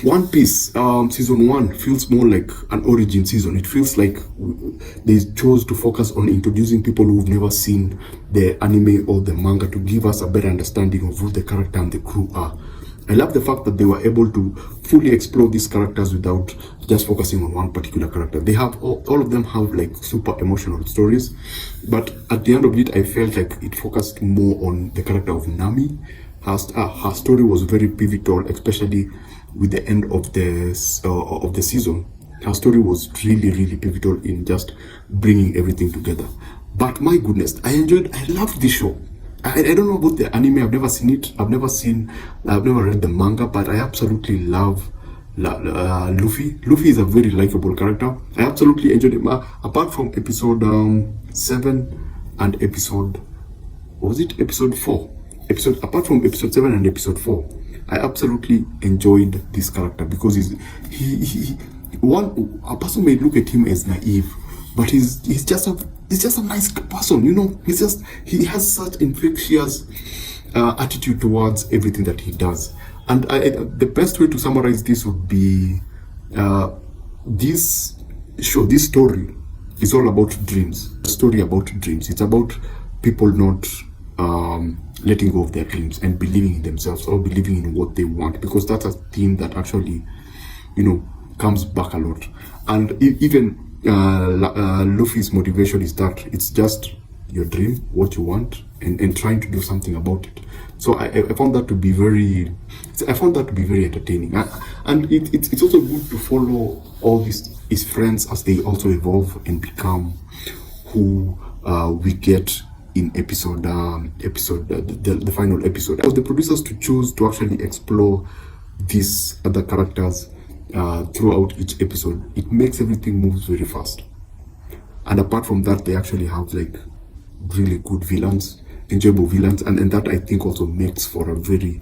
One Piece season 1 feels more like an origin season. It feels like they chose to focus on introducing people who've never seen the anime or the manga to give us a better understanding of who the character and the crew are. I love the fact that they were able to fully explore these characters without just focusing on one particular character. They have all of them have like super emotional stories, but at the end of it, I felt like it focused more on the character of Nami. Her story was very pivotal, especially with the end of the season. Her story was really pivotal in just bringing everything together. But my goodness, I loved this show. I don't know about the anime. I've never seen it. I've never read the manga, but I absolutely love Luffy. Luffy is a very likable character. I absolutely enjoyed him. Apart from episode 7 and episode 4. Apart from episode 7 and episode 4, I absolutely enjoyed this character because a person may look at him as naive, but he's just a nice person, you know. He has such infectious attitude towards everything that he does. And the best way to summarize this would be this story is all about dreams. A story about dreams. It's about people not letting go of their dreams and believing in themselves or believing in what they want, because that's a theme that actually, you know, comes back a lot. And even Luffy's motivation is that it's just your dream, what you want, and trying to do something about it. So I found that to be very entertaining, and it's also good to follow all his friends as they also evolve and become who we get in the final episode. For the producers to choose to actually explore these other characters throughout each episode, it makes everything moves very fast. And apart from that, they actually have like really good villains, enjoyable villains, and that I think also makes for a very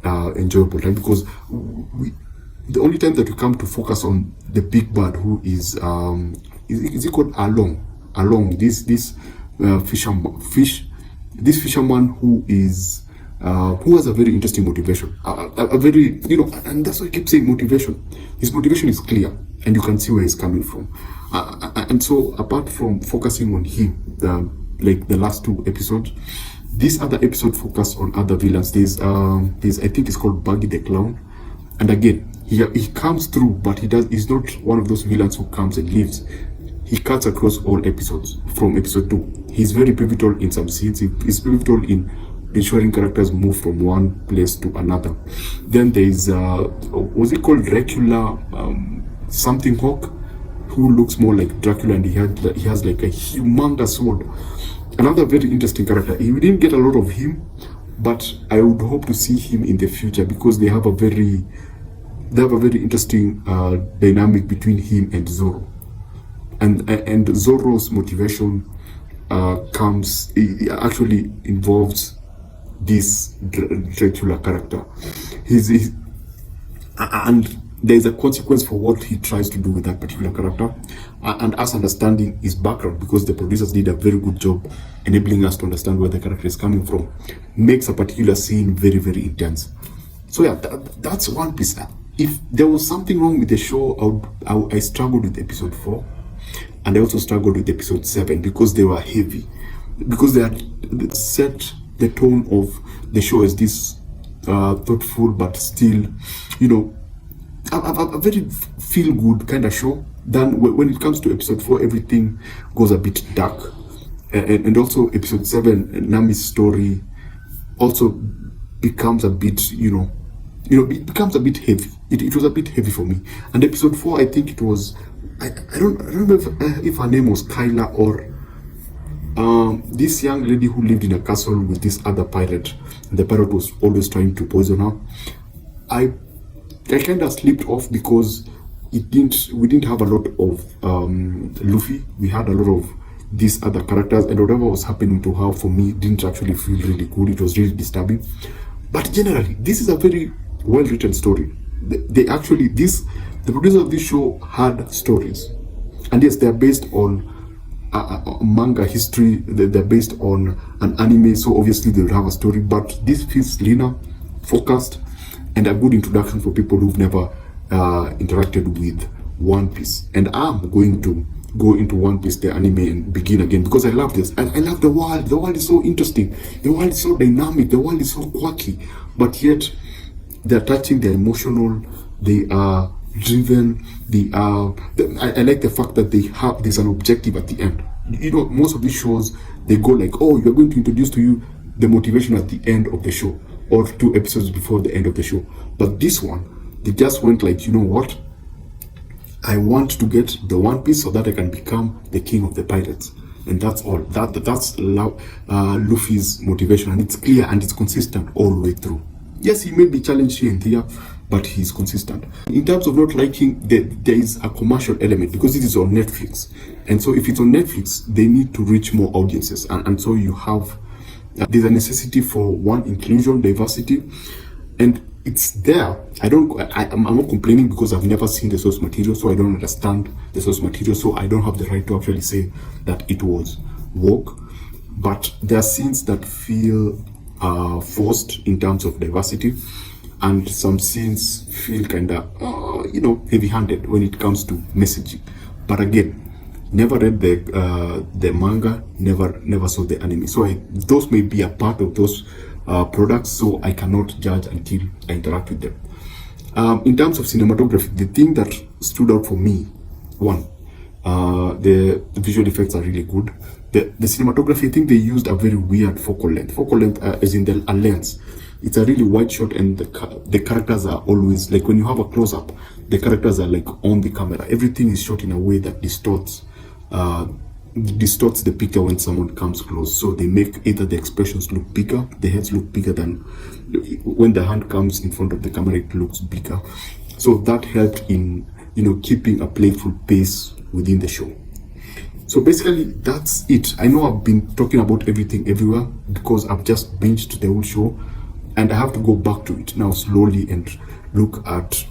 enjoyable time, because the only time that we come to focus on the big bad, who is it called Along, this fisherman who has a very interesting motivation, a very, you know, and that's why I keep saying motivation. His motivation is clear, and you can see where he's coming from. And so, apart from focusing on him, like the last 2 episodes, this other episode focused on other villains. There's I think it's called Buggy the Clown, and again, he comes through, but he's not one of those villains who comes and leaves. He cuts across all episodes from episode 2. He's very pivotal in some scenes. He's pivotal in ensuring characters move from one place to another. Then there is was it called Dracula something Hawk, who looks more like Dracula, and he has like a humongous sword. Another very interesting character. We didn't get a lot of him, but I would hope to see him in the future, because they have a very interesting dynamic between him and Zoro. And Zoro's motivation actually involves this Dracula character. And there's a consequence for what he tries to do with that particular character, and us understanding his background, because the producers did a very good job enabling us to understand where the character is coming from, makes a particular scene very intense. So yeah, that's One Piece. If there was something wrong with the show, I struggled with episode 4, and I also struggled with episode 7, because they were heavy, because they had set the tone of the show as this thoughtful but still, you know, a very feel-good kind of show. Then when it comes to episode 4, everything goes a bit dark, and also episode 7, Nami's story also becomes a bit, it becomes a bit heavy. It was a bit heavy for me. And episode 4, I think it was, I don't remember if her name was Kyla or this young lady who lived in a castle with this other pirate, and the pirate was always trying to poison her. I kind of slipped off because we didn't have a lot of Luffy. We had a lot of these other characters, and whatever was happening to her, for me, didn't actually feel really good. It was really disturbing. But generally, this is a very well written story. The producers of this show had stories, and yes, they're based on manga history. They're based on an anime, so obviously they will have a story. But this feels leaner, focused, and a good introduction for people who've never interacted with One Piece, and I'm going to go into One Piece, the anime, and begin again because I love this. And I love the world. The world is so interesting. The world is so dynamic. The world is so quirky, but yet they're touching, they're emotional, they are driven, I like the fact that there's an objective at the end. Most of these shows, they go like, oh, you're going to introduce to you the motivation at the end of the show, or 2 episodes before the end of the show. But this one, they just went like, you know what? I want to get the One Piece so that I can become the king of the pirates. And that's all. That's Luffy's motivation, and it's clear and it's consistent all the way through. Yes, he may be challenged here and there, but he's consistent. In terms of not liking, there is a commercial element because it is on Netflix. And so if it's on Netflix, they need to reach more audiences. And so you have, there's a necessity for one, inclusion, diversity, and it's there. I'm not complaining because I've never seen the source material, so I don't understand the source material, so I don't have the right to actually say that it was woke. But there are scenes that feel forced in terms of diversity, and some scenes feel kind of heavy-handed when it comes to messaging. But again, never read the manga, never saw the anime, so those may be a part of those products, so I cannot judge until I interact with them. In terms of cinematography, the thing that stood out for me, one, the visual effects are really good. The cinematography, I think they used a very weird focal length. Focal length as in a lens. It's a really wide shot, and the characters are always, like when you have a close-up, the characters are like on the camera. Everything is shot in a way that distorts the picture when someone comes close. So they make either the expressions look bigger, the heads look bigger than when the hand comes in front of the camera, it looks bigger. So that helped in keeping a playful pace within the show. So basically that's it. I know I've been talking about everything everywhere because I've just binged the whole show, and I have to go back to it now slowly and look at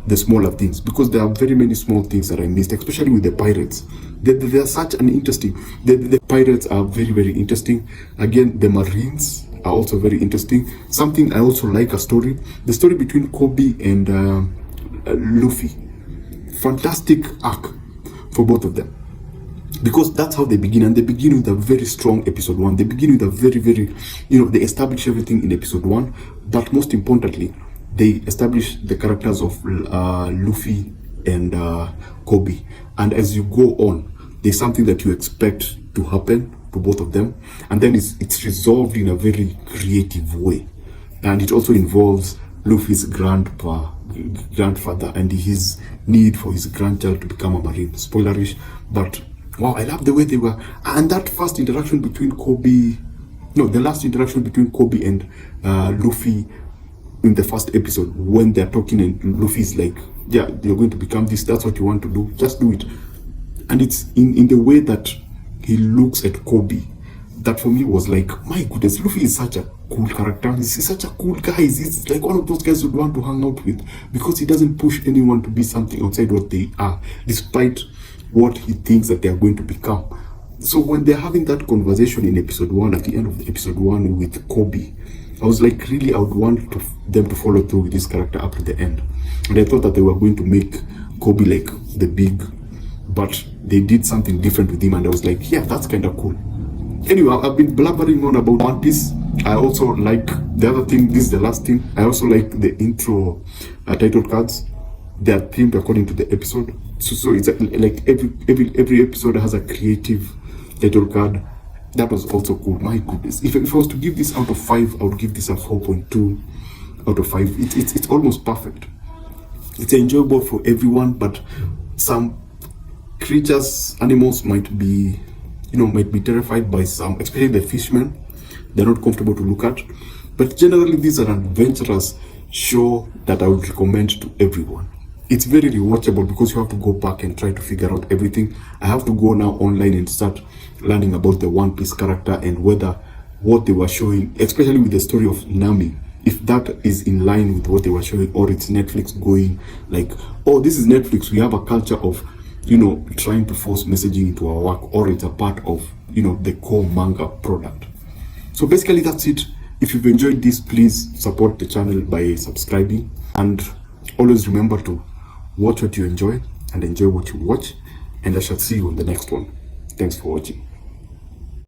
the smaller things, because there are very many small things that I missed, especially with the pirates. They are such an interesting, the pirates are very, very interesting. Again, the Marines are also very interesting. Something I also like, the story between Kobe and Luffy. Fantastic arc for both of them, because that's how they begin, and they begin with a very strong episode 1. They begin with a very, very, they establish everything in episode 1, but most importantly, they establish the characters of Luffy and Kobe. And as you go on, there's something that you expect to happen to both of them, and then it's resolved in a very creative way. And it also involves Luffy's grandfather and his need for his grandchild to become a Marine. Spoilerish, but wow, I love the way they were. And that first interaction between the last interaction between Kobe and Luffy in the first episode, when they're talking and Luffy's like, yeah, you're going to become this, that's what you want to do, just do it. And it's in the way that he looks at Kobe, that for me was like, my goodness, Luffy is such a cool character. He's such a cool guy. He's like one of those guys you'd want to hang out with, because he doesn't push anyone to be something outside what they are, despite what he thinks that they are going to become. So when they're having that conversation in episode 1, at the end of the episode 1 with Kobe, I was like, really, I would want them to follow through with this character up to the end. And I thought that they were going to make Kobe like the big, but they did something different with him, and I was like, yeah, that's kind of cool. Anyway, I've been blabbering on about One Piece. I also like the other thing, this is the last thing, I also like the intro title cards. They are themed according to the episode. So it's like every episode has a creative title card. That was also cool. My goodness, if I was to give this out of 5, I would give this a 4.2 out of 5. It's almost perfect. It's enjoyable for everyone, but some creatures, animals might be terrified by some, especially the fishmen. They're not comfortable to look at. But generally, these are an adventurous show that I would recommend to everyone. It's very rewatchable because you have to go back and try to figure out everything. I have to go now online and start learning about the One Piece character and whether what they were showing, especially with the story of Nami, if that is in line with what they were showing, or it's Netflix going like, oh, this is Netflix, we have a culture of, trying to force messaging into our work, or it's a part of, the core manga product. So basically that's it. If you've enjoyed this, please support the channel by subscribing, and always remember to Watch what you enjoy and enjoy what you watch, and I shall see you on the next one. Thanks for watching.